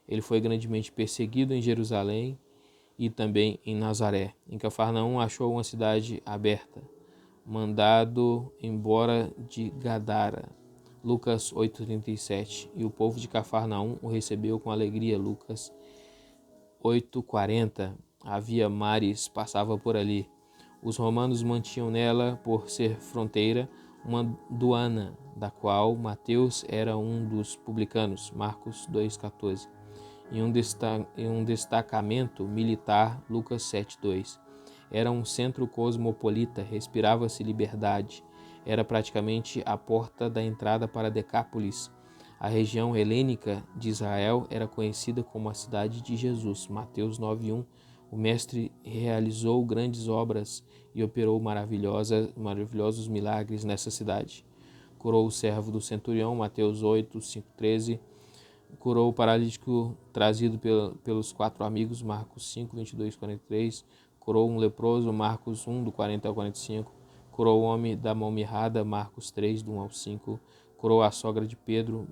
Ele foi grandemente perseguido em Jerusalém e também em Nazaré. Em Cafarnaum achou uma cidade aberta, mandado embora de Gadara. Lucas 8,37. E o povo de Cafarnaum o recebeu com alegria. Lucas 8,40. Havia mares, passava por ali. Os romanos mantinham nela, por ser fronteira, uma duana, da qual Mateus era um dos publicanos. Marcos 2,14. E um destacamento militar. Lucas 7,2. Era um centro cosmopolita, respirava-se liberdade. Era praticamente a porta da entrada para Decápolis. A região helênica de Israel era conhecida como a cidade de Jesus. Mateus 9,1. O mestre realizou grandes obras e operou maravilhosos milagres nessa cidade. Curou o servo do centurião. Mateus 8, 5, 13. Curou o paralítico trazido pelos 4 amigos. Marcos 5, 22, 43. Curou um leproso. Marcos 1, do 40 ao 45. Curou o homem da mão mirrada. Marcos 3, do 1 ao 5. Curou a sogra de Pedro.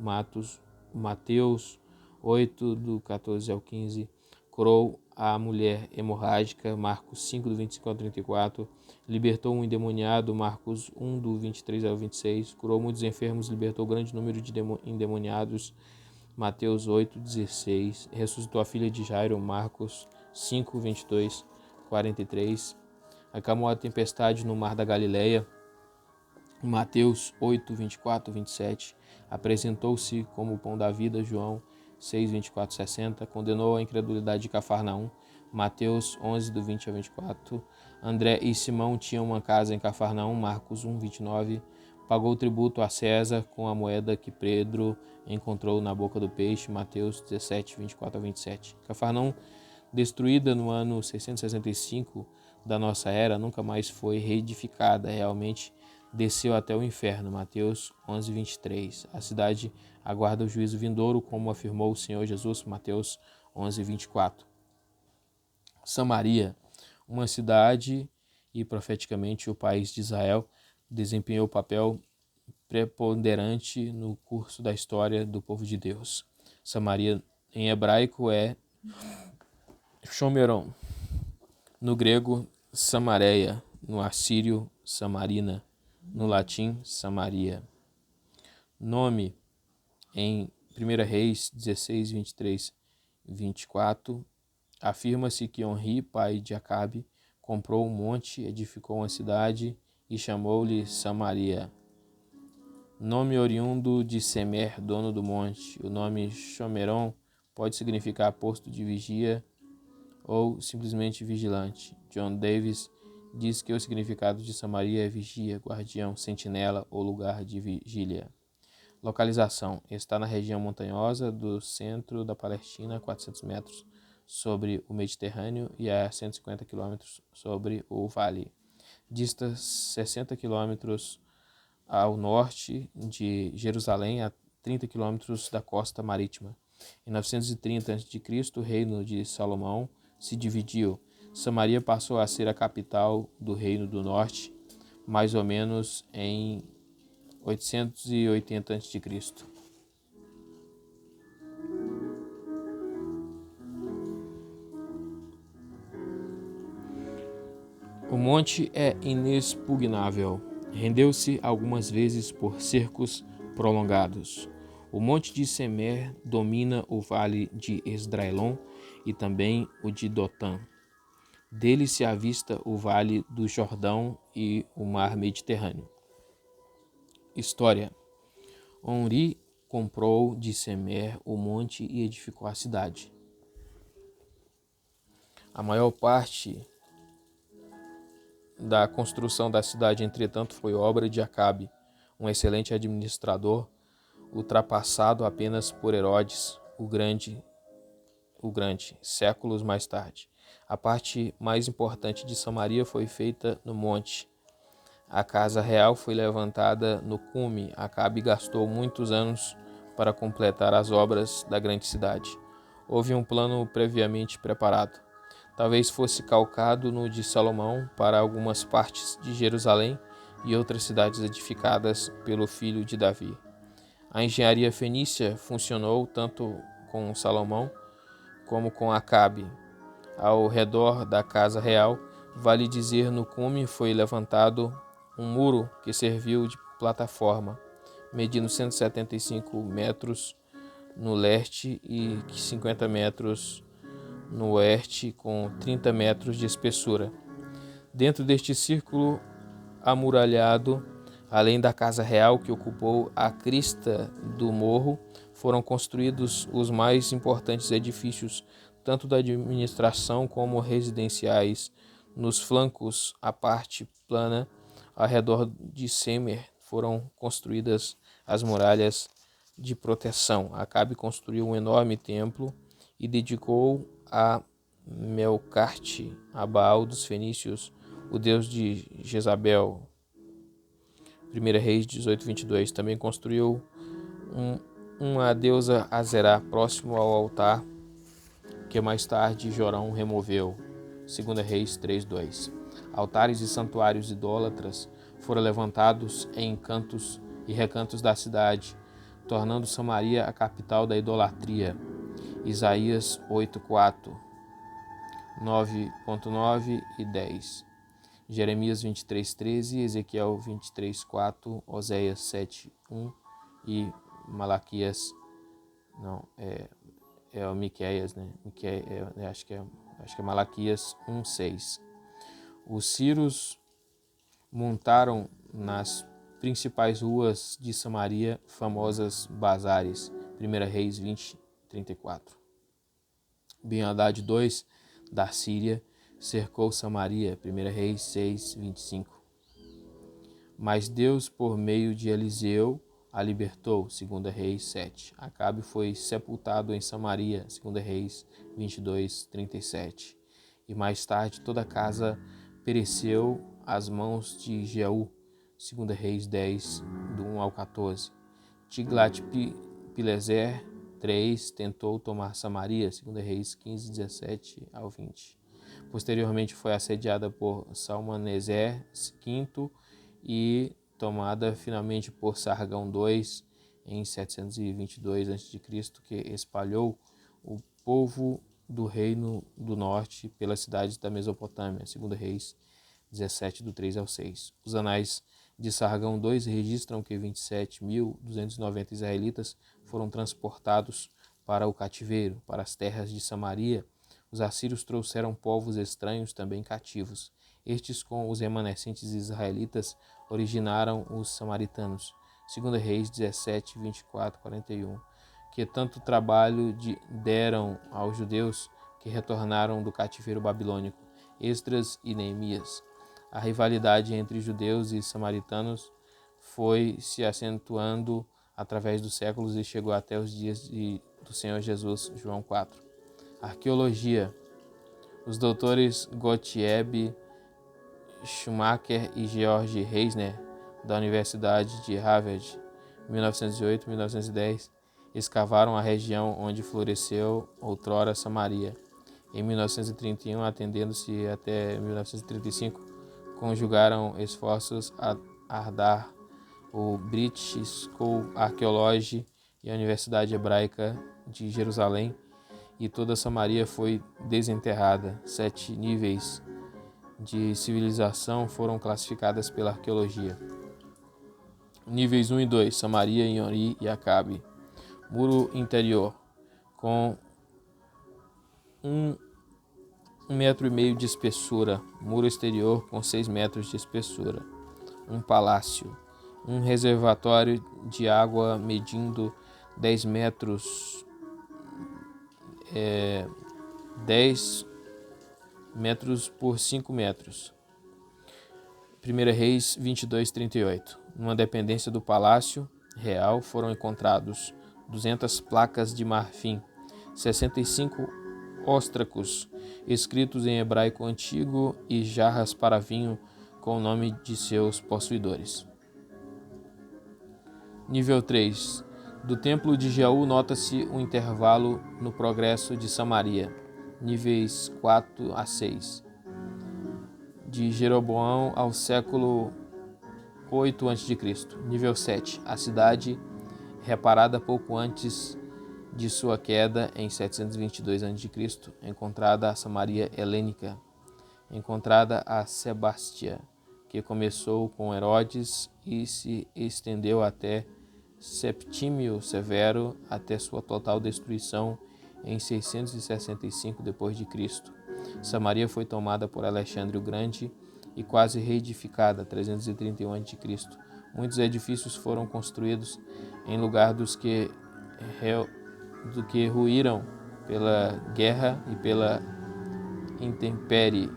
Mateus 8, do 14 ao 15. Curou a mulher hemorrágica. Marcos 5, do 25 ao 34. Libertou um endemoniado. Marcos 1, do 23 ao 26. Curou muitos enfermos. Libertou grande número de endemoniados. Mateus 8, 16. Ressuscitou a filha de Jairo. Marcos 5, 22, 43. Acalmou a tempestade no mar da Galileia. Mateus 8, 24, 27. Apresentou-se como o pão da vida. João 6, 24, 60. Condenou a incredulidade de Cafarnaum. Mateus 11, do 20 a 24. André e Simão tinham uma casa em Cafarnaum. Marcos 1, 29. Pagou tributo a César com a moeda que Pedro encontrou na boca do peixe. Mateus 17, 24 a 27. Cafarnaum, destruída no ano 665 da nossa era, nunca mais foi reedificada. Realmente desceu até o inferno. Mateus 11, 23. A cidade aguarda o juízo vindouro, como afirmou o Senhor Jesus. Mateus 11, 24. Samaria, uma cidade e profeticamente o país de Israel, desempenhou papel preponderante no curso da história do povo de Deus. Samaria em hebraico é Shomeron, no grego Samareia, no assírio Samarina, no latim Samaria. Nome em 1 Reis 16, 23, 24, afirma-se que Onri, pai de Acabe, comprou um monte, edificou uma cidade e chamou-lhe Samaria. Nome oriundo de Semer, dono do monte. O nome Shomeron pode significar posto de vigia ou simplesmente vigilante. John Davis diz que o significado de Samaria é vigia, guardião, sentinela ou lugar de vigília. Localização. Está na região montanhosa do centro da Palestina, 400 metros sobre o Mediterrâneo e a 150 quilômetros sobre o vale. Dista 60 quilômetros ao norte de Jerusalém, a 30 quilômetros da costa marítima. Em 930 a.C., o reino de Salomão se dividiu. Samaria passou a ser a capital do reino do norte, mais ou menos em 880 a.C. O monte é inexpugnável. Rendeu-se algumas vezes por cercos prolongados. O monte de Semer domina o vale de Esdraelon e também o de Dotã. Dele se avista o vale do Jordão e o mar Mediterrâneo. História. Onri comprou de Semer o monte e edificou a cidade. A maior parte da construção da cidade, entretanto, foi obra de Acabe, um excelente administrador, ultrapassado apenas por Herodes o Grande, séculos mais tarde. A parte mais importante de Samaria foi feita no monte. A casa real foi levantada no cume. Acabe gastou muitos anos para completar as obras da grande cidade. Houve um plano previamente preparado. Talvez fosse calcado no de Salomão para algumas partes de Jerusalém e outras cidades edificadas pelo filho de Davi. A engenharia fenícia funcionou tanto com Salomão como com Acabe. Ao redor da casa real, vale dizer, no cume foi levantado um muro que serviu de plataforma, medindo 175 metros no leste e 50 metros no oeste, com 30 metros de espessura. Dentro deste círculo amuralhado, além da casa real que ocupou a crista do morro, foram construídos os mais importantes edifícios, tanto da administração como residenciais. Nos flancos, a parte plana, ao redor de Semer, foram construídas as muralhas de proteção. Acabe construiu um enorme templo e dedicou a Melcarte, a Baal dos fenícios, o deus de Jezabel. 1 Reis 18:22. Também construiu uma deusa Azerá próximo ao altar, que mais tarde Jorão removeu. 2 Reis 3:2. Altares e santuários idólatras foram levantados em cantos e recantos da cidade, tornando Samaria a capital da idolatria. Isaías 8:4, 9:9 e 10. Jeremias 23:13, Ezequiel 23:4, Oséias 7:1 e Malaquias, é o Miqueias, né? Acho que é Malaquias 1:6. Os sírios montaram nas principais ruas de Samaria famosas bazares. 1 Reis 20:34. Ben-Hadad II da Síria cercou Samaria. 1 Reis 6:25. Mas Deus, por meio de Eliseu, a libertou. 2 Reis 7. Acabe foi sepultado em Samaria. 2 Reis 22:37. E mais tarde toda a casa pereceu às mãos de Jeú. 2 Reis 10, do 1 ao 14. Tiglat-Pileser III tentou tomar Samaria. 2 Reis 15:17 ao 20. Posteriormente foi assediada por Salmaneser V e tomada finalmente por Sargão II em 722 a.C., que espalhou o povo do reino do norte pelas cidades da Mesopotâmia. 2 Reis 17, do 3 ao 6. Os anais de Sargão II registram que 27.290 israelitas foram transportados para o cativeiro, para as terras de Samaria. Os assírios trouxeram povos estranhos também cativos. Estes, com os remanescentes israelitas, originaram os samaritanos. 2 Reis 17, 24, 41. Que tanto trabalho deram aos judeus que retornaram do cativeiro babilônico. Esdras e Neemias. A rivalidade entre judeus e samaritanos foi se acentuando através dos séculos e chegou até os dias do Senhor Jesus. João 4. Arqueologia. Os doutores Gottlieb Schumacher e George Reisner, da Universidade de Harvard, 1908-1910, escavaram a região onde floresceu outrora Samaria. Em 1931, atendendo-se até 1935, conjugaram esforços a Ardar, o British School Archaeology e a Universidade Hebraica de Jerusalém, e toda Samaria foi desenterrada. 7 níveis de civilização foram classificadas pela arqueologia. Níveis 1 e 2, Samaria, Inhori e Acabe. Muro interior, com 1,5 metro de espessura. Muro exterior, com 6 metros de espessura. Um palácio. Um reservatório de água medindo 10 metros, 10 metros por 5 metros. 1 Reis 22:38. Numa dependência do palácio real foram encontrados 200 placas de marfim, 65 óstracos escritos em hebraico antigo e jarras para vinho com o nome de seus possuidores. Nível 3. Do templo de Jeú nota-se um intervalo no progresso de Samaria. Níveis 4 a 6. De Jeroboão ao século 8 a.C. Nível 7. A cidade, reparada pouco antes de sua queda em 722 a.C., encontrada a Samaria helênica, encontrada a Sebastia, que começou com Herodes e se estendeu até Septímio Severo, até sua total destruição em 665 d.C. Samaria foi tomada por Alexandre o Grande e quase reedificada 331 a.C. Muitos edifícios foram construídos em lugar do que ruíram pela guerra e pela intempérie.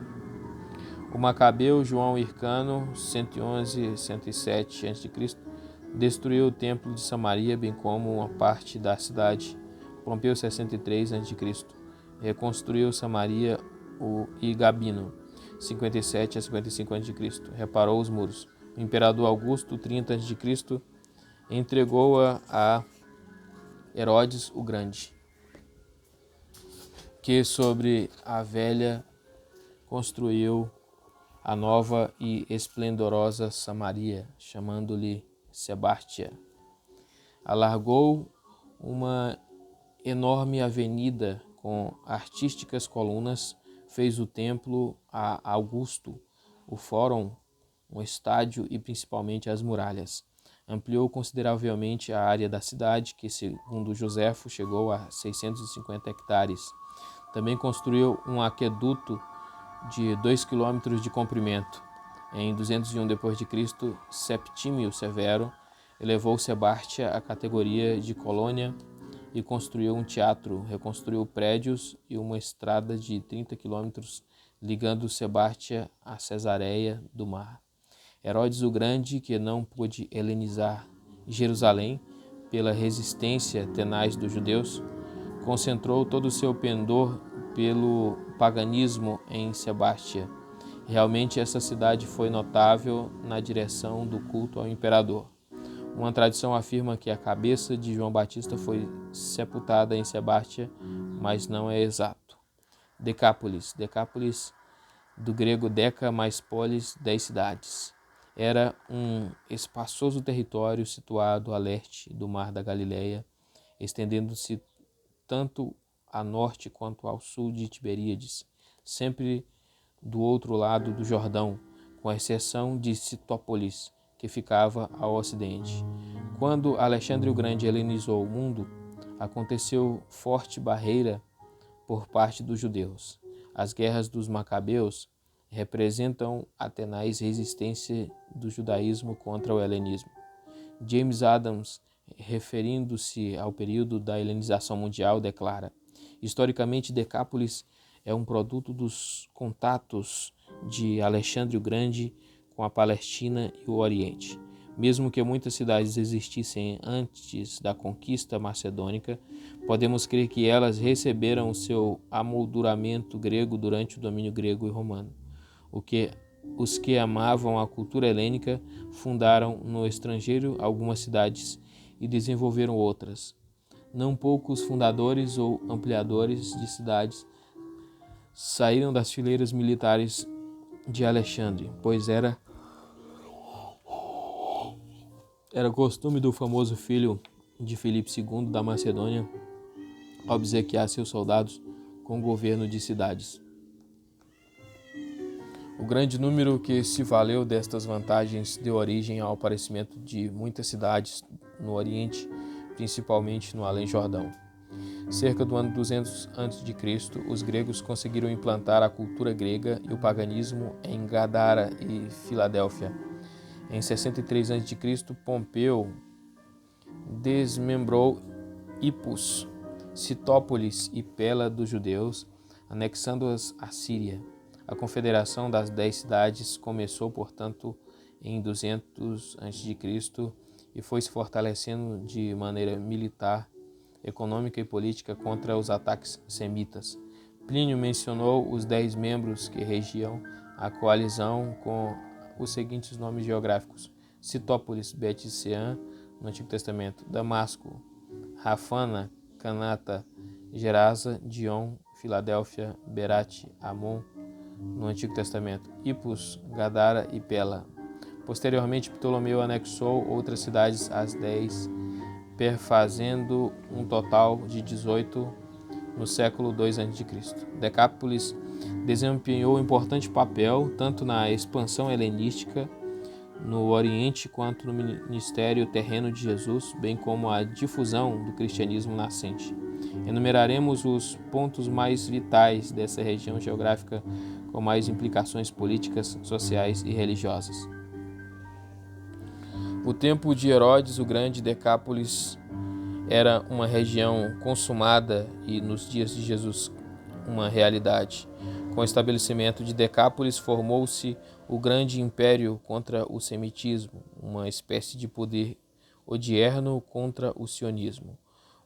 O macabeu João Hircano, 111-107 a.C., destruiu o templo de Samaria, bem como uma parte da cidade. Pompeu, 63 a.C., reconstruiu Samaria e Gabino, 57 a 55 a.C., reparou os muros. O imperador Augusto, 30 a.C., entregou-a a Herodes o Grande, que sobre a velha construiu a nova e esplendorosa Samaria, chamando-lhe Sebastia. Alargou uma enorme avenida com artísticas colunas, fez o templo a Augusto, o fórum, um estádio e principalmente as muralhas. Ampliou consideravelmente a área da cidade, que, segundo Joséfo, chegou a 650 hectares. Também construiu um aqueduto de 2 km de comprimento. Em 201 d.C., Septímio Severo elevou Sebastia à categoria de colônia e construiu um teatro, reconstruiu prédios e uma estrada de 30 km ligando Sebastia a Cesareia do Mar. Herodes o Grande, que não pôde helenizar Jerusalém pela resistência tenaz dos judeus, concentrou todo o seu pendor pelo paganismo em Sebastia. Realmente essa cidade foi notável na direção do culto ao imperador. Uma tradição afirma que a cabeça de João Batista foi sepultada em Sebastia, mas não é exato. Decápolis. Decápolis, do grego deca mais polis, 10 cidades. Era um espaçoso território situado a leste do Mar da Galileia, estendendo-se tanto a norte quanto ao sul de Tiberíades, sempre do outro lado do Jordão, com exceção de Citópolis, que ficava ao ocidente. Quando Alexandre o Grande helenizou o mundo, aconteceu forte barreira por parte dos judeus. As guerras dos Macabeus representam a tenaz resistência do judaísmo contra o helenismo. James Adams, referindo-se ao período da helenização mundial, declara: historicamente, Decápolis é um produto dos contatos de Alexandre o Grande com a Palestina e o Oriente. Mesmo que muitas cidades existissem antes da conquista macedônica, podemos crer que elas receberam o seu amolduramento grego durante o domínio grego e romano. Os que amavam a cultura helênica fundaram no estrangeiro algumas cidades e desenvolveram outras. Não poucos fundadores ou ampliadores de cidades saíram das fileiras militares de Alexandre, pois era costume do famoso filho de Filipe II da Macedônia obsequiar seus soldados com o governo de cidades. O grande número que se valeu destas vantagens deu origem ao aparecimento de muitas cidades no Oriente, principalmente no Além-Jordão. Cerca do ano 200 a.C., os gregos conseguiram implantar a cultura grega e o paganismo em Gadara e Filadélfia. Em 63 a.C., Pompeu desmembrou Hipos, Citópolis e Pela dos judeus, anexando-as à Síria. A confederação das 10 cidades começou, portanto, em 200 a.C. e foi se fortalecendo de maneira militar, econômica e política contra os ataques semitas. Plínio mencionou os 10 membros que regiam a coalizão com os seguintes nomes geográficos: Citópolis, Bet-Sean, no Antigo Testamento; Damasco, Rafana, Canata, Gerasa, Dion, Filadélfia, Berate, Amon, no Antigo Testamento; Hipos, Gadara e Pela. Posteriormente, Ptolomeu anexou outras cidades às 10 perfazendo um total de 18 no século II a.C. Decápolis desempenhou importante papel tanto na expansão helenística no Oriente quanto no ministério terreno de Jesus, bem como a difusão do cristianismo nascente. Enumeraremos os pontos mais vitais dessa região geográfica com mais implicações políticas, sociais e religiosas. O tempo de Herodes o Grande, Decápolis era uma região consumada e, nos dias de Jesus, uma realidade. Com o estabelecimento de Decápolis, formou-se o grande império contra o semitismo, uma espécie de poder odierno contra o sionismo.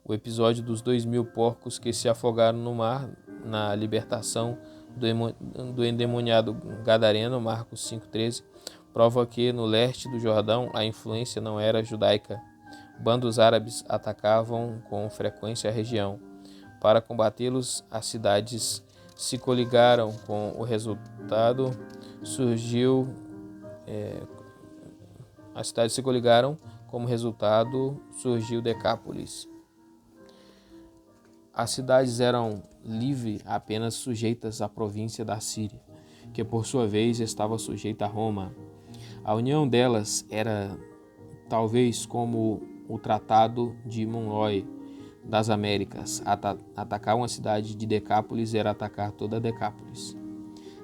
O episódio dos 2.000 porcos que se afogaram no mar, na libertação do endemoniado gadareno, Marcos 5,13, prova que no leste do Jordão a influência não era judaica. Bandos árabes atacavam com frequência a região. Para combatê-los, as cidades se coligaram. Com o resultado surgiu Decápolis. As cidades eram livre apenas sujeitas à província da Síria, que por sua vez estava sujeita a Roma. A união delas era talvez como o Tratado de Monroe das Américas. Atacar uma cidade de Decápolis era atacar toda Decápolis.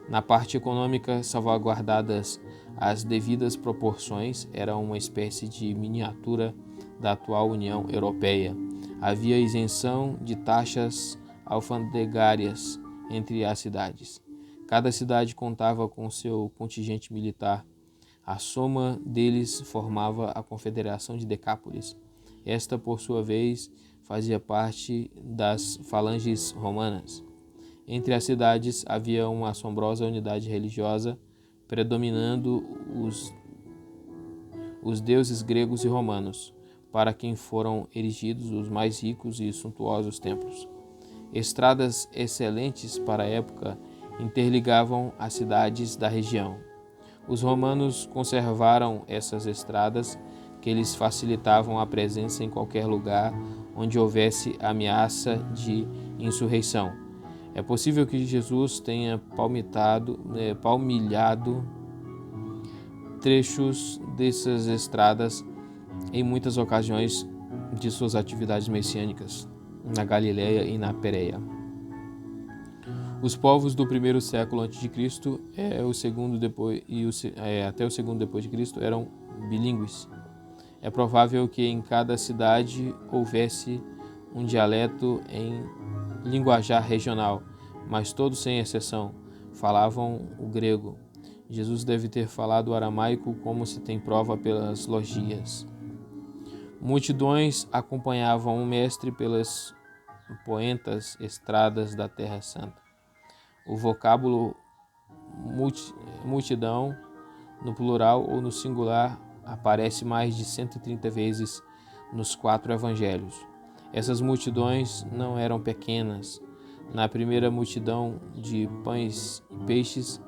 Na parte econômica, salvaguardadas as devidas proporções, era uma espécie de miniatura da atual União Europeia. Havia isenção de taxas alfandegárias entre as cidades. Cada cidade contava com seu contingente militar. A soma deles formava a Confederação de Decápolis. Esta, por sua vez, fazia parte das falanges romanas. Entre as cidades havia uma assombrosa unidade religiosa, predominando os deuses gregos e romanos, para quem foram erigidos os mais ricos e suntuosos templos. Estradas excelentes para a época interligavam as cidades da região. Os romanos conservaram essas estradas que lhes facilitavam a presença em qualquer lugar onde houvesse ameaça de insurreição. É possível que Jesus tenha palmilhado trechos dessas estradas em muitas ocasiões de suas atividades messiânicas, na Galileia e na Pérea. Os povos do primeiro século a.C. Até o segundo depois de Cristo eram bilíngues. É provável que em cada cidade houvesse um dialeto em linguajar regional, mas todos, sem exceção, falavam o grego. Jesus deve ter falado o aramaico, como se tem prova pelas logias. Multidões acompanhavam o mestre pelas poentas estradas da Terra Santa. O vocábulo multidão, no plural ou no singular, aparece mais de 130 vezes nos 4 evangelhos. Essas multidões não eram pequenas. Na primeira multidão de pães e peixes,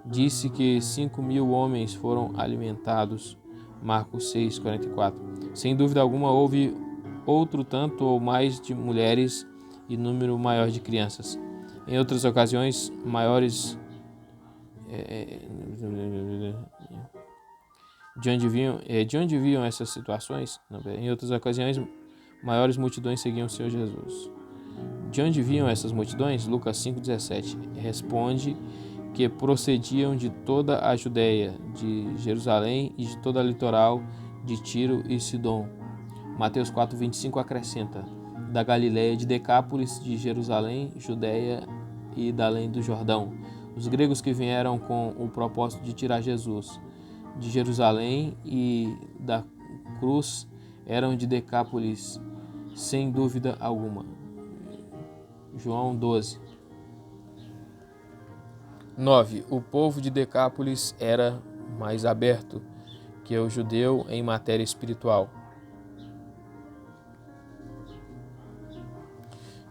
disse que 5.000 homens foram alimentados. Marcos 6,44. Sem dúvida alguma, houve outro tanto ou mais de mulheres e número maior de crianças. Em outras ocasiões, de onde vinham essas situações? Em outras ocasiões, maiores multidões seguiam o Senhor Jesus. De onde vinham essas multidões? Lucas 5,17. Responde que procediam de toda a Judéia, de Jerusalém e de toda a litoral de Tiro e Sidom. Mateus 4,25 acrescenta: da Galileia, de Decápolis, de Jerusalém, Judéia e da além do Jordão. Os gregos que vieram com o propósito de tirar Jesus de Jerusalém e da cruz eram de Decápolis, sem dúvida alguma. João 12. 9. O povo de Decápolis era mais aberto que o judeu em matéria espiritual.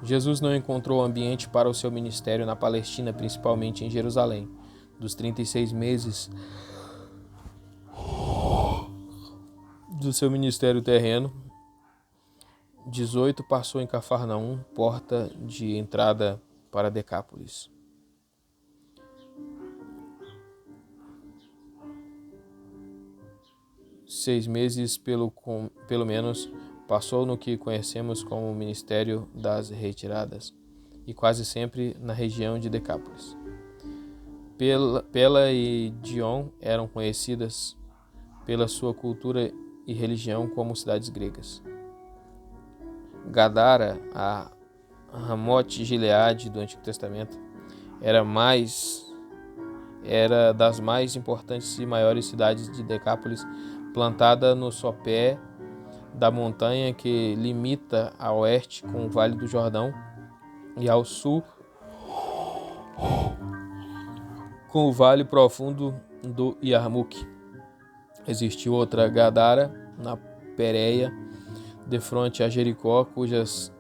Jesus não encontrou ambiente para o seu ministério na Palestina, principalmente em Jerusalém. Dos 36 meses do seu ministério terreno, 18 passou em Cafarnaum, porta de entrada para Decápolis. Seis meses, pelo menos, passou no que conhecemos como o Ministério das Retiradas, e quase sempre na região de Decápolis. Pela e Dion eram conhecidas pela sua cultura e religião como cidades gregas. Gadara, a Ramote Gileade do Antigo Testamento, era das mais importantes e maiores cidades de Decápolis, plantada no sopé da montanha que limita a oeste com o Vale do Jordão e ao sul com o Vale Profundo do Yarmuk. Existiu outra Gadara na Pérea, de frente a Jericó, cujas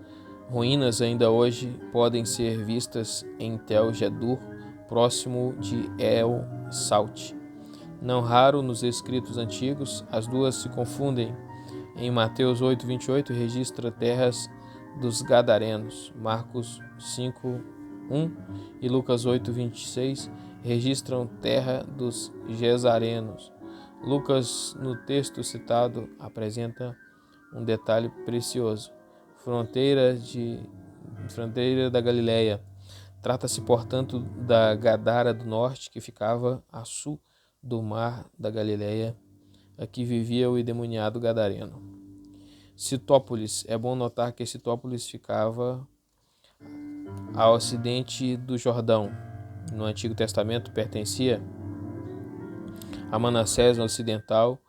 ruínas ainda hoje podem ser vistas em Tel Gedur, próximo de El Salte. Não raro nos escritos antigos, as duas se confundem. Em Mateus 8:28 registra terras dos Gadarenos, Marcos 5:1 e Lucas 8:26 registram terra dos Gesarenos. Lucas, no texto citado, apresenta um detalhe precioso: fronteira da Galileia. Trata-se, portanto, da Gadara do norte, que ficava a sul do mar da Galileia. Aqui vivia o endemoniado gadareno. Citópolis. É bom notar que Citópolis ficava a ocidente do Jordão. No Antigo Testamento pertencia a Manassés ocidental,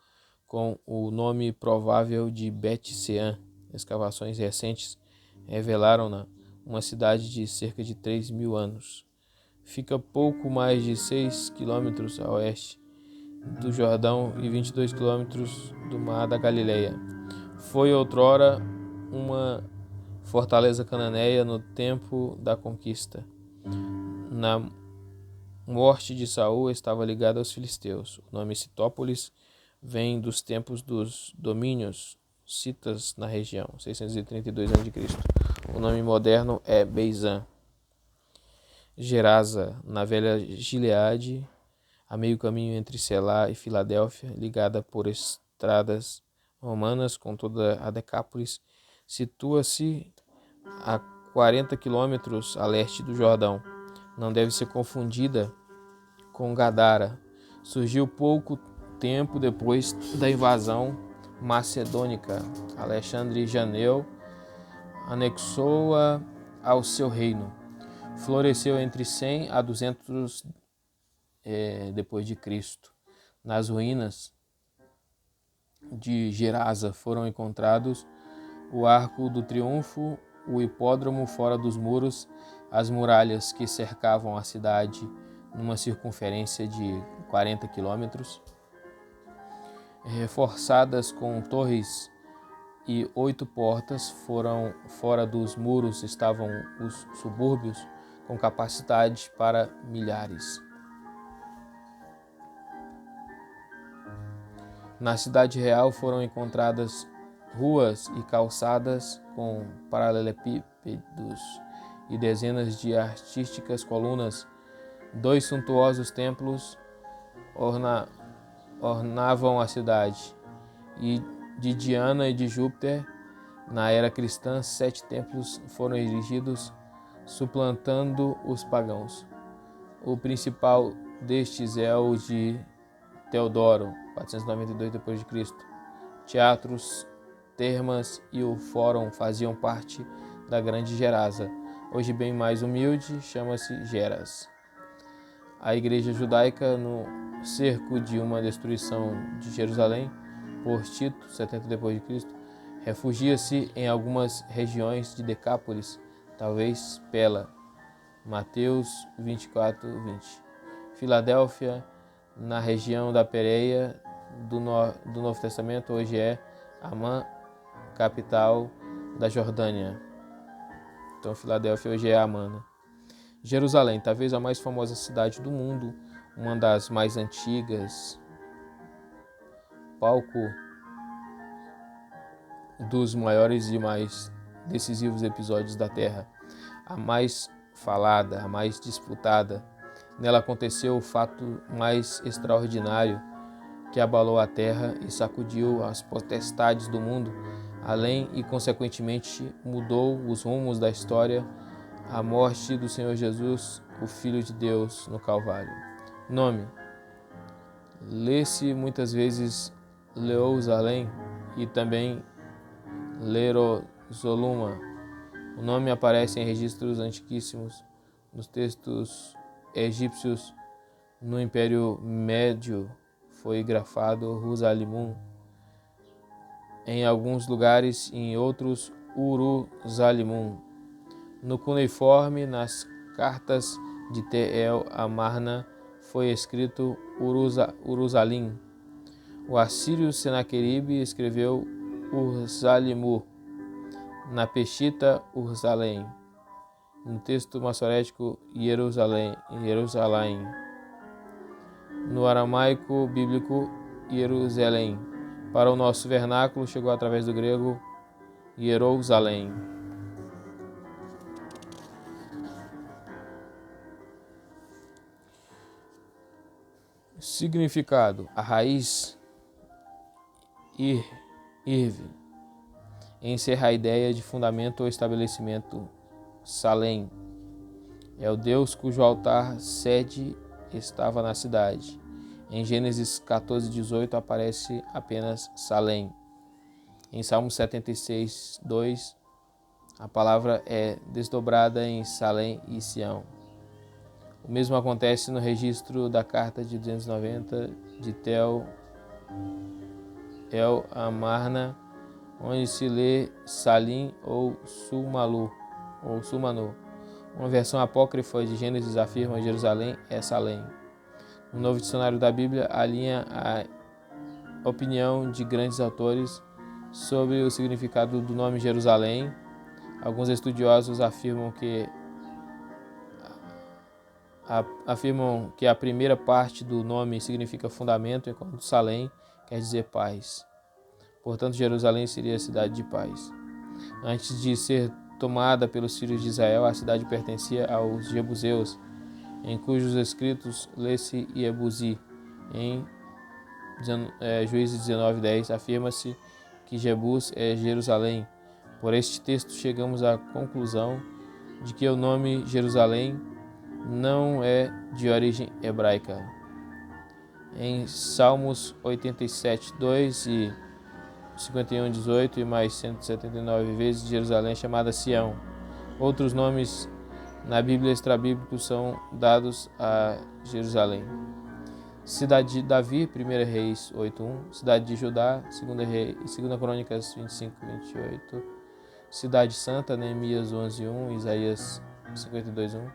com o nome provável de Bet-Sean. Escavações recentes revelaram-na uma cidade de cerca de 3.000 anos. Fica pouco mais de 6 quilômetros a oeste do Jordão e 22 quilômetros do Mar da Galileia. Foi outrora uma fortaleza cananeia no tempo da conquista. Na morte de Saul estava ligada aos filisteus. O nome Citópolis vem dos tempos dos domínios citas na região, 632 a.C. O nome moderno é Beizã. Gerasa, na velha Gileade, a meio caminho entre Selá e Filadélfia, ligada por estradas romanas com toda a Decápolis, situa-se a 40 quilômetros a leste do Jordão. Não deve ser confundida com Gadara. Surgiu pouco tempo depois da invasão macedônica. Alexandre Janeu anexou-a ao seu reino. Floresceu entre 100 a 200 depois de Cristo. Nas ruínas de Gerasa foram encontrados o Arco do Triunfo, o hipódromo fora dos muros, as muralhas que cercavam a cidade numa circunferência de 40 quilômetros, reforçadas com torres e 8 portas. Fora dos muros estavam os subúrbios com capacidade para milhares. Na cidade real foram encontradas ruas e calçadas com paralelepípedos e dezenas de artísticas colunas. 2 suntuosos templos ornavam a cidade, e de Diana e de Júpiter. Na era cristã, 7 templos foram erigidos, suplantando os pagãos. O principal destes é o de Teodoro, 492 d.C. Teatros, termas e o fórum faziam parte da grande Gerasa. Hoje bem mais humilde, chama-se Geras. A igreja judaica, no cerco de uma destruição de Jerusalém por Tito, 70 d.C., refugia-se em algumas regiões de Decápolis, talvez Pela, Mateus 24:20. Filadélfia, na região da Pérea do Novo Testamento, hoje é Amã, capital da Jordânia. Então, Filadélfia hoje é Amã, né? Jerusalém, talvez a mais famosa cidade do mundo, uma das mais antigas, palco dos maiores e mais decisivos episódios da Terra, a mais falada, a mais disputada. Nela aconteceu o fato mais extraordinário que abalou a terra e sacudiu as potestades do mundo, além e consequentemente mudou os rumos da história, a morte do Senhor Jesus, o Filho de Deus, no Calvário. Nome: lê-se muitas vezes Leouzalém e também Lerozoluma. O nome aparece em registros antiquíssimos, nos textos egípcios. No Império Médio foi grafado Rusalimun, em alguns lugares, em outros Uruzalimun. No cuneiforme, nas cartas de Tel Amarna, foi escrito Uruzalim. O assírio Senaqueribe escreveu Urzalimu, na Peshita Urzalém, no texto massorético Jerusalém. No aramaico bíblico Jerusalém. Para o nosso vernáculo chegou através do grego Jerusalém. Significado: a raiz irve, encerra a ideia de fundamento ou estabelecimento. Salém é o Deus cujo altar sede estava na cidade. Em Gênesis 14:18 aparece apenas Salém. Em Salmo 76, 2, a palavra é desdobrada em Salém e Sião. O mesmo acontece no registro da carta de 290 de Tel Amarna, onde se lê Salim ou Sulmanu. Uma versão apócrifa de Gênesis afirma que Jerusalém é Salém. No Novo Dicionário da Bíblia alinha a opinião de grandes autores sobre o significado do nome Jerusalém. Alguns estudiosos afirmam que a primeira parte do nome significa fundamento, enquanto Salém quer dizer paz. Portanto, Jerusalém seria a cidade de paz. Antes de ser tomada pelos filhos de Israel, a cidade pertencia aos jebuseus, em cujos escritos lê-se Iebusi. Em Juízes 19:10 afirma-se que Jebus é Jerusalém. Por este texto chegamos à conclusão de que o nome Jerusalém não é de origem hebraica. Em Salmos 87:2 e 51:18 e mais 179 vezes Jerusalém é chamada Sião. Outros nomes na Bíblia extrabíblicos são dados a Jerusalém. Cidade de Davi, 1 Reis 8:1. Cidade de Judá, 2 Crônicas 25:28. Cidade Santa, Neemias 11:1, Isaías 52:1.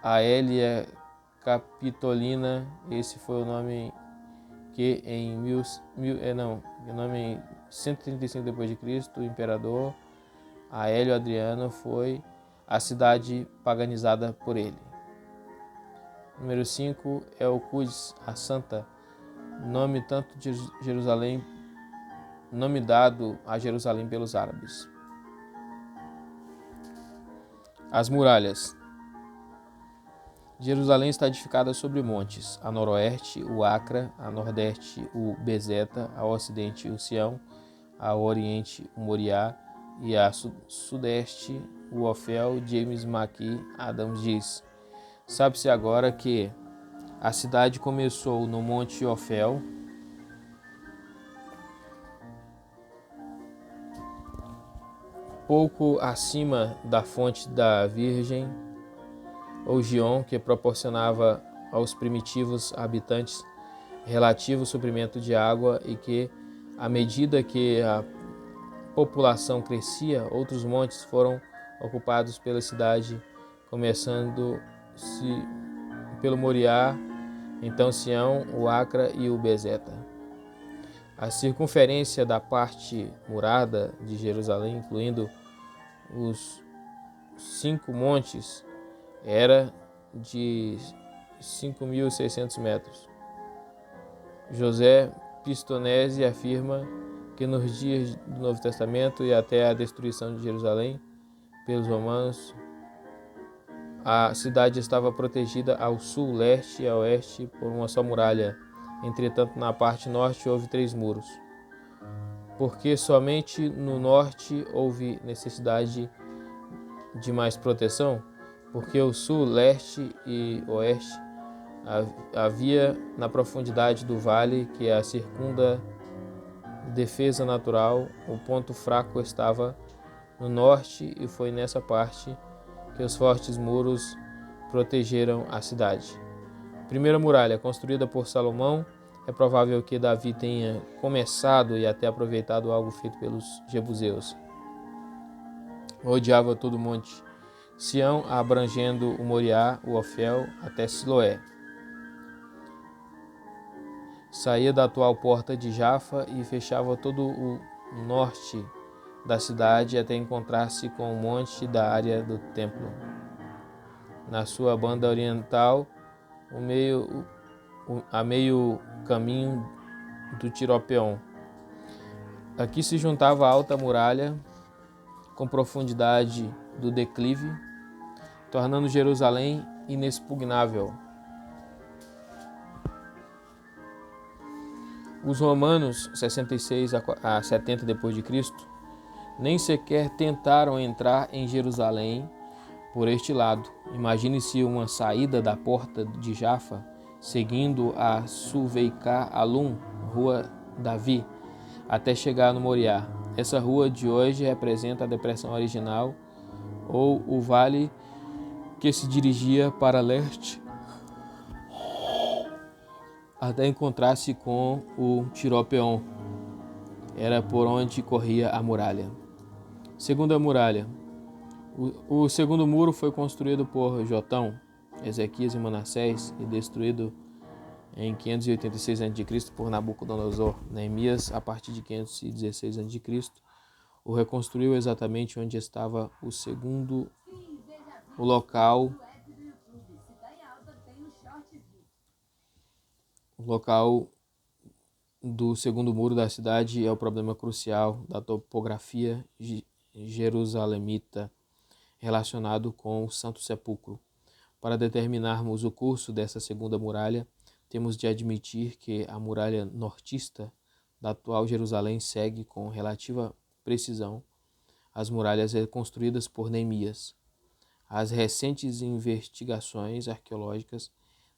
Aélia Capitolina, esse foi o nome que em 135 d.C., o imperador Aélio Adriano foi a cidade paganizada por ele. Número 5 é o Quds, a Santa, nome tanto de Jerusalém, nome dado a Jerusalém pelos árabes. As muralhas. Jerusalém está edificada sobre montes, a noroeste o Acra, a nordeste o Bezeta, a ocidente o Sião, a oriente o Moriá e a sudeste o Ofel. James Mackie Adams diz: sabe-se agora que a cidade começou no monte Ofel, pouco acima da fonte da Virgem, ou Gion, que proporcionava aos primitivos habitantes relativo suprimento de água, e que, à medida que a população crescia, outros montes foram ocupados pela cidade, começando-se pelo Moriá, então Sião, o Acra e o Bezeta. A circunferência da parte murada de Jerusalém, incluindo os 5 montes, era de 5.600 metros. José Pistonese afirma que nos dias do Novo Testamento e até a destruição de Jerusalém pelos romanos, a cidade estava protegida ao sul, leste e a oeste por uma só muralha. Entretanto, na parte norte houve 3 muros. Porque somente no norte houve necessidade de mais proteção? Porque o sul, leste e oeste havia na profundidade do vale que a circunda defesa natural, o ponto fraco estava no norte e foi nessa parte que os fortes muros protegeram a cidade. Primeira muralha, construída por Salomão. É provável que Davi tenha começado e até aproveitado algo feito pelos jebuseus. Rodeava todo o monte Sião, abrangendo o Moriá, o Ofel, até Siloé. Saía da atual porta de Jafa e fechava todo o norte da cidade até encontrar-se com o monte da área do templo. Na sua banda oriental, a meio caminho do Tiropeon. Aqui se juntava a alta muralha com profundidade do declive, tornando Jerusalém inexpugnável. Os romanos, 66 a 70 d.C., nem sequer tentaram entrar em Jerusalém por este lado. Imagine-se uma saída da porta de Jafa, seguindo a Suveiká Alum, Rua Davi, até chegar no Moriá. Essa rua de hoje representa a depressão original, ou o vale que se dirigia para leste até encontrar-se com o Tiropeon. Era por onde corria a muralha. Segunda muralha. O segundo muro foi construído por Jotão, Ezequias e Manassés e destruído em 586 a.C. por Nabucodonosor. Neemias, a partir de 516 a.C., o reconstruiu exatamente onde estava o local do segundo muro da cidade é o problema crucial da topografia jerusalemita relacionado com o Santo Sepulcro. Para determinarmos o curso dessa segunda muralha, temos de admitir que a muralha nortista da atual Jerusalém segue com relativa precisão as muralhas reconstruídas por Neemias. As recentes investigações arqueológicas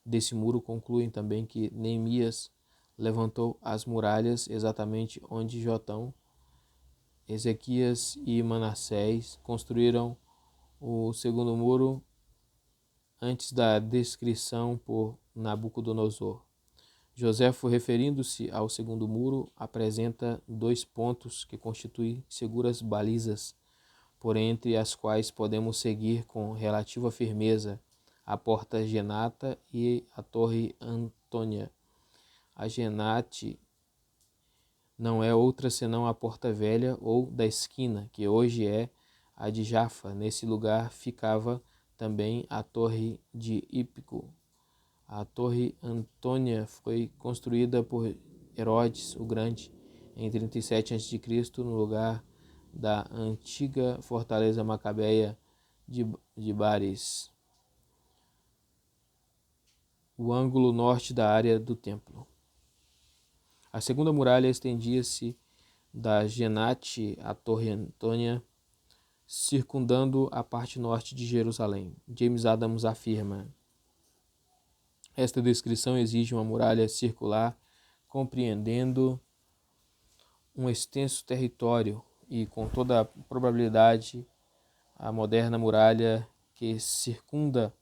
desse muro concluem também que Neemias levantou as muralhas exatamente onde Jotão, Ezequias e Manassés construíram o segundo muro antes da descrição por Nabucodonosor. Joséfo, referindo-se ao segundo muro, apresenta 2 pontos que constituem seguras balizas, por entre as quais podemos seguir com relativa firmeza a porta Genata e a torre Antônia. A Genate não é outra senão a porta velha ou da esquina, que hoje é a de Jafa. Nesse lugar ficava também a torre de Ípico. A torre Antônia foi construída por Herodes o Grande em 37 a.C., no lugar da antiga fortaleza macabeia de Bares, o ângulo norte da área do templo. A segunda muralha estendia-se da Genate à Torre Antônia, circundando a parte norte de Jerusalém. James Adams afirma: esta descrição exige uma muralha circular, compreendendo um extenso território e, com toda a probabilidade, a moderna muralha que circunda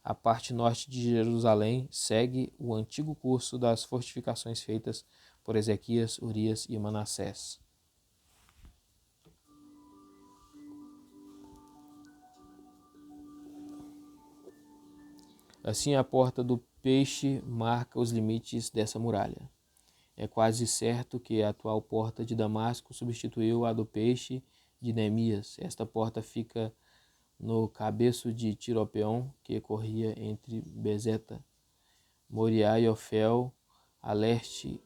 a parte norte de Jerusalém segue o antigo curso das fortificações feitas por Ezequias, Urias e Manassés. Assim, a porta do peixe marca os limites dessa muralha. É quase certo que a atual porta de Damasco substituiu a do peixe de Neemias. Esta porta fica no cabeço de Tiropeon, que corria entre Bezeta, Moriá e Ofel, a leste,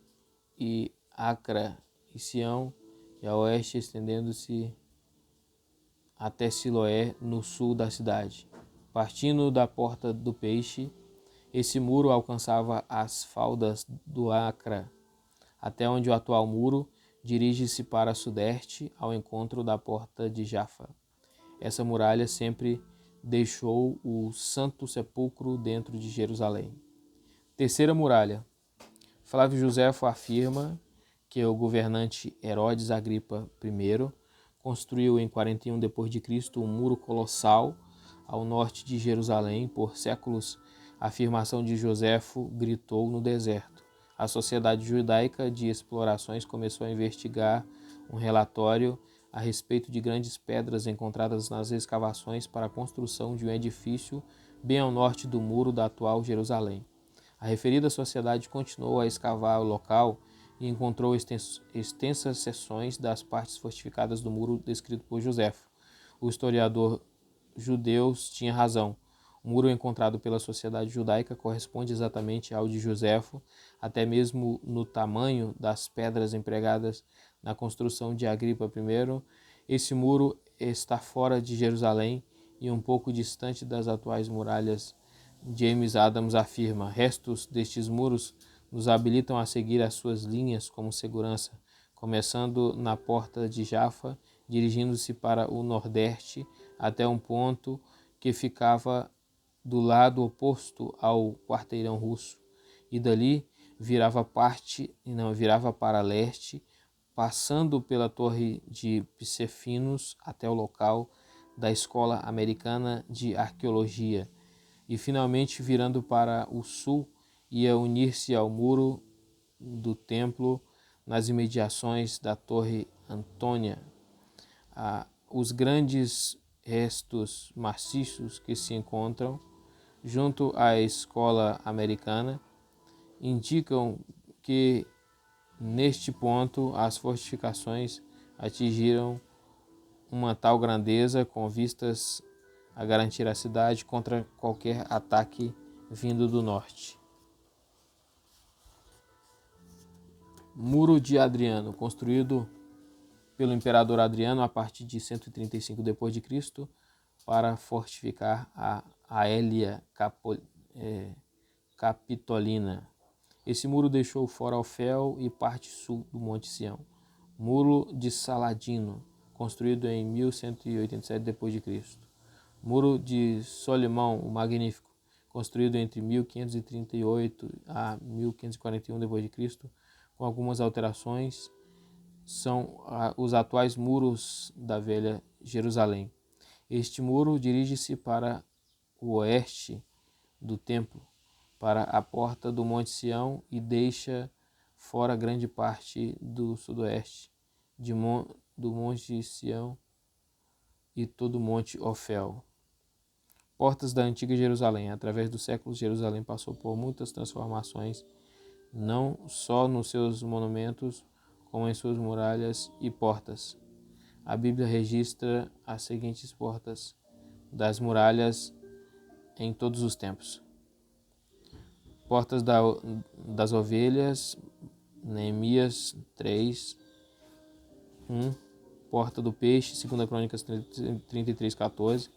e Acra e Sião, e a oeste estendendo-se até Siloé, no sul da cidade. Partindo da Porta do Peixe, esse muro alcançava as faldas do Acra, até onde o atual muro dirige-se para sudeste, ao encontro da Porta de Jafa. Essa muralha sempre deixou o Santo Sepulcro dentro de Jerusalém. Terceira muralha. Flávio Joséfo afirma que o governante Herodes Agripa I construiu em 41 d.C. um muro colossal ao norte de Jerusalém. Por séculos, a afirmação de Joséfo gritou no deserto. A Sociedade Judaica de Explorações começou a investigar um relatório a respeito de grandes pedras encontradas nas escavações para a construção de um edifício bem ao norte do muro da atual Jerusalém. A referida sociedade continuou a escavar o local e encontrou extensas seções das partes fortificadas do muro descrito por Joséfo. O historiador judeu tinha razão. O muro encontrado pela sociedade judaica corresponde exatamente ao de Joséfo, até mesmo no tamanho das pedras empregadas na construção de Agripa I. Esse muro está fora de Jerusalém e um pouco distante das atuais muralhas. James Adams afirma: restos destes muros nos habilitam a seguir as suas linhas como segurança, começando na Porta de Jafa, dirigindo-se para o nordeste até um ponto que ficava do lado oposto ao quarteirão russo, e dali virava para leste, passando pela Torre de Psephinos até o local da Escola Americana de Arqueologia, e finalmente virando para o sul, ia unir-se ao muro do templo nas imediações da Torre Antônia. Os grandes restos maciços que se encontram junto à Escola Americana indicam que neste ponto as fortificações atingiram uma tal grandeza com vistas a garantir a cidade contra qualquer ataque vindo do norte. Muro de Adriano, construído pelo imperador Adriano a partir de 135 d.C. para fortificar a Aélia Capitolina. Esse muro deixou fora Ofel e parte sul do Monte Sião. Muro de Saladino, construído em 1187 d.C. Muro de Solimão o Magnífico, construído entre 1538 a 1541 d.C., com algumas alterações, são os atuais muros da Velha Jerusalém. Este muro dirige-se para o oeste do templo, para a porta do Monte Sião, e deixa fora grande parte do sudoeste do Monte Sião e todo o Monte Ofel. Portas da antiga Jerusalém. Através dos séculos, Jerusalém passou por muitas transformações, não só nos seus monumentos, como em suas muralhas e portas. A Bíblia registra as seguintes portas das muralhas em todos os tempos. Portas das ovelhas, Neemias 3, 1. Porta do peixe, 2 Crônicas 33, 14.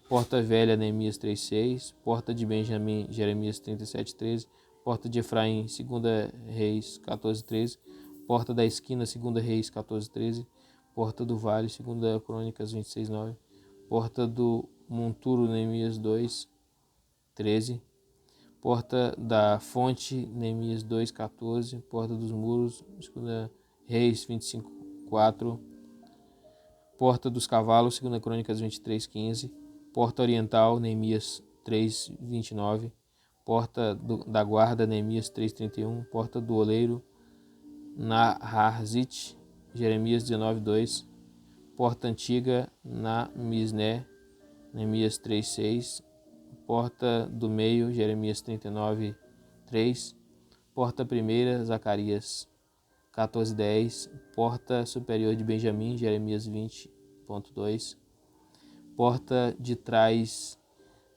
Porta velha, Neemias 3, 6. Porta de Benjamim, Jeremias 37, 13. Porta de Efraim, 2 Reis 14, 13. Porta da esquina, 2 Reis 14, 13. Porta do vale, 2 Crônicas 26, 9. Porta do monturo, Neemias 2, 13. Porta da fonte, Neemias 2, 14. Porta dos muros, 2 Reis 25, 4. Porta dos cavalos, 2 Crônicas 23, 15. Porta oriental, Neemias 3, 29. Porta da guarda, Neemias 3, 31. Porta do oleiro, Naharzit, Jeremias 19, 2. Porta antiga, na Misné, Neemias 3, 6. Porta do meio, Jeremias 39, 3. Porta primeira, Zacarias 14, 10. Porta superior de Benjamim, Jeremias 20.2. Porta de trás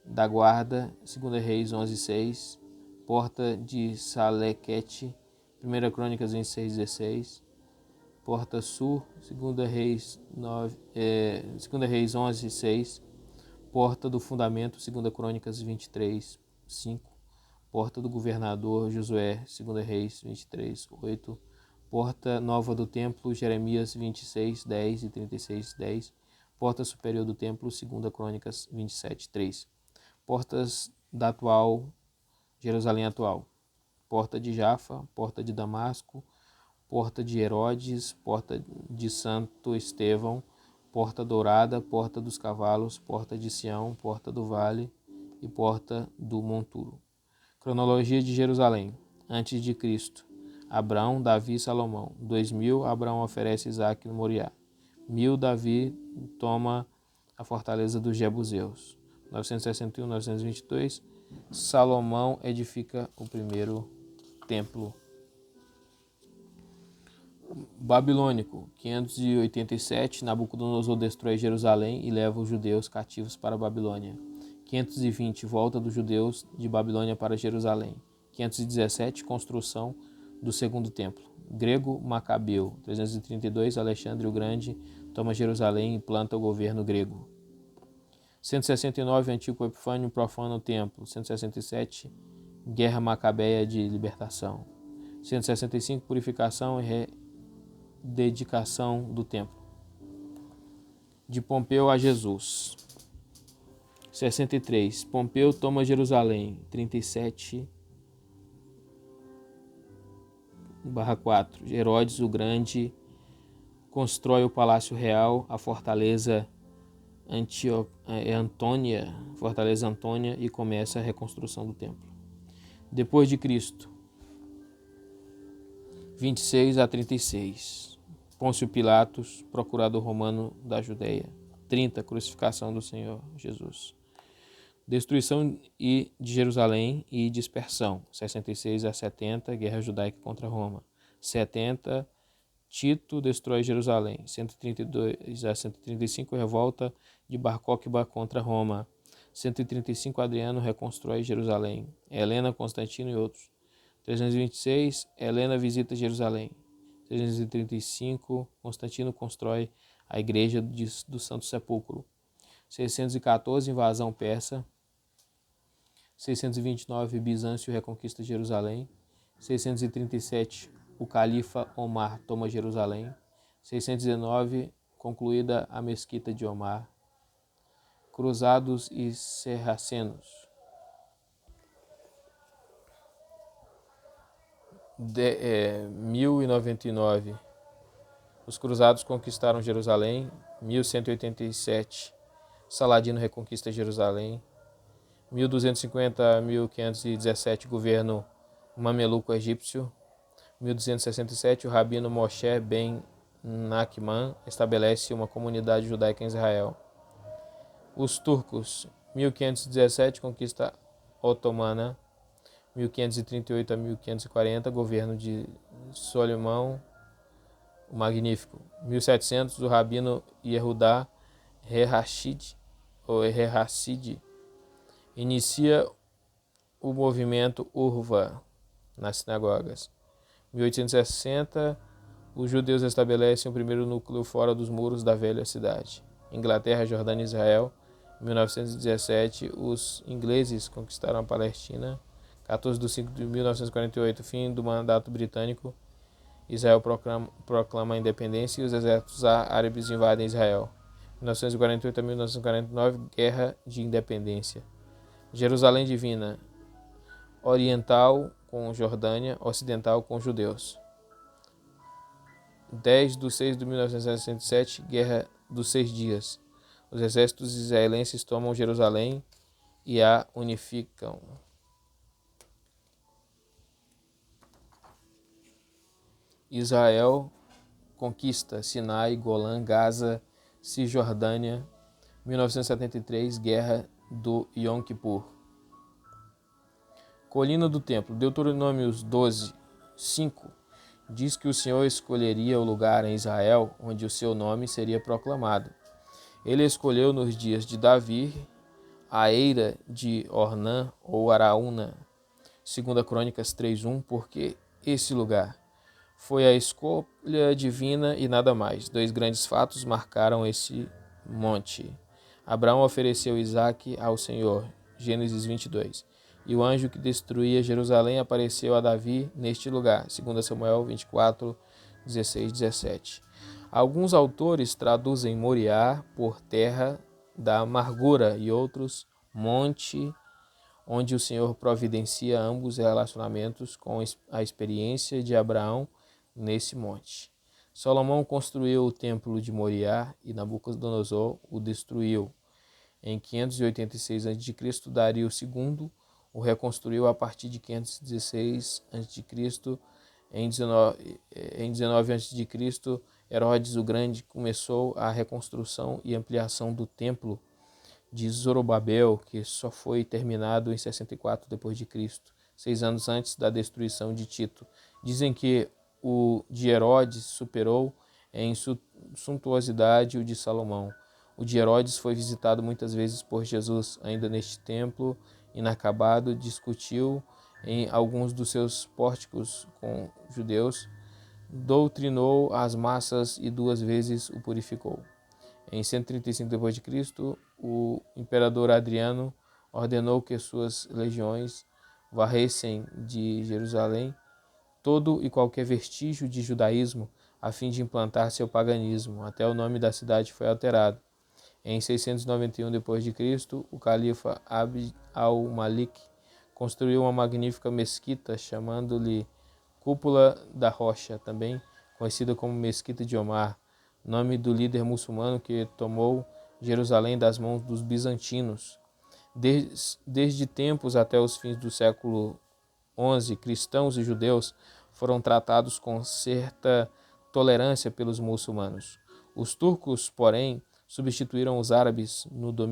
da guarda, 2 Reis 11, 6. Porta de Salequete, 1 Crônicas 26, 16. Porta Sul, 2 Reis, 2 Reis 11, 6. Porta do Fundamento, 2 Crônicas 23, 5. Porta do Governador, Josué, 2 Reis 23, 8. Porta Nova do Templo, Jeremias 26, 10 e 36, 10. Porta Superior do Templo, 2 Crônicas 27, 3. Portas da atual Jerusalém atual. Porta de Jafa, Porta de Damasco, Porta de Herodes, Porta de Santo Estevão, Porta Dourada, Porta dos Cavalos, Porta de Sião, Porta do Vale e Porta do Monturo. Cronologia de Jerusalém. Antes de Cristo. Abrão, Davi e Salomão. 2000, Abraão oferece Isaque no Moriá. 1000, Davi toma a fortaleza dos Jebuseus. 961, 922, Salomão edifica o primeiro templo. Babilônico, 587, Nabucodonosor destrói Jerusalém e leva os judeus cativos para a Babilônia. 520, volta dos judeus de Babilônia para Jerusalém. 517, construção do segundo templo. Grego Macabeu, 332, Alexandre o Grande toma Jerusalém e implanta o governo grego. 169, Antíoco Epifânio profana o templo. 167, Guerra Macabeia de libertação. 165, purificação e rededicação do templo. De Pompeu a Jesus. 63, Pompeu toma Jerusalém. 37/4, Herodes o Grande constrói o Palácio Real, a Fortaleza Antônia, e começa a reconstrução do templo. Depois de Cristo, 26 a 36, Pôncio Pilatos, procurador romano da Judéia. 30, crucificação do Senhor Jesus. Destruição de Jerusalém e dispersão. 66 a 70, guerra judaica contra Roma. 70, Tito destrói Jerusalém. 132 a 135, revolta de Bar Coqueba contra Roma. 135, Adriano reconstrói Jerusalém. Helena, Constantino e outros. 326, Helena visita Jerusalém. 335, Constantino constrói a igreja do Santo Sepulcro. 614, invasão persa. 629, Bizâncio reconquista Jerusalém. 637, o califa Omar toma Jerusalém. 619, concluída a mesquita de Omar. Cruzados e Sarracenos. 1099, os cruzados conquistaram Jerusalém. 1187, Saladino reconquista Jerusalém. 1250 a 1517, governo mameluco egípcio. 1267, o rabino Moshe Ben Nachman estabelece uma comunidade judaica em Israel. Os turcos, 1517, conquista otomana. 1538 a 1540, governo de Solimão o Magnífico. 1700, o rabino Yehudá Rehassid inicia o movimento Urva nas sinagogas. 1860, os judeus estabelecem o primeiro núcleo fora dos muros da velha cidade. Inglaterra, Jordânia e Israel. 1917, os ingleses conquistaram a Palestina. 14 de 5 de 1948, fim do mandato britânico. Israel proclama a independência e os exércitos árabes invadem Israel. 1948 a 1949, Guerra de Independência. Jerusalém Divina, oriental com Jordânia, ocidental com judeus. 10 de 6 de 1967, Guerra dos 6 Dias. Os exércitos israelenses tomam Jerusalém e a unificam. Israel conquista Sinai, Golã, Gaza, Cisjordânia. 1973, Guerra do Yom Kippur. Colina do Templo. Deuteronômios 12, 5 diz que o Senhor escolheria o lugar em Israel onde o seu nome seria proclamado. Ele escolheu nos dias de Davi a eira de Ornã ou Araúna. 2 Crônicas 3:1, porque esse lugar Foi a escolha divina e nada mais. Dois grandes fatos marcaram esse monte. Abraão ofereceu Isaque ao Senhor, Gênesis 22. E o anjo que destruía Jerusalém apareceu a Davi neste lugar, 2 Samuel 24, 16, 17. Alguns autores traduzem Moriá por terra da amargura e outros monte, onde o Senhor providencia ambos relacionamentos com a experiência de Abraão nesse monte. Salomão construiu o templo de Moriá e Nabucodonosor o destruiu. Em 586 a.C., Dario II o reconstruiu a partir de 516 a.C. Em 19 a.C., Herodes o Grande começou a reconstrução e ampliação do templo de Zorobabel, que só foi terminado em 64 d.C., 6 anos antes da destruição de Tito. Dizem que o de Herodes superou em suntuosidade o de Salomão. O de Herodes foi visitado muitas vezes por Jesus, ainda neste templo inacabado, discutiu em alguns dos seus pórticos com judeus, doutrinou as massas e 2 vezes o purificou. Em 135 d.C., o imperador Adriano ordenou que suas legiões varressem de Jerusalém todo e qualquer vestígio de judaísmo a fim de implantar seu paganismo. Até o nome da cidade foi alterado. Em 691 d.C., o califa Abd al-Malik construiu uma magnífica mesquita, chamando-lhe Cúpula da Rocha, também conhecida como Mesquita de Omar, nome do líder muçulmano que tomou Jerusalém das mãos dos bizantinos. Desde tempos até os fins do século XI, cristãos e judeus foram tratados com certa tolerância pelos muçulmanos. Os turcos, porém, substituíram os árabes no domínio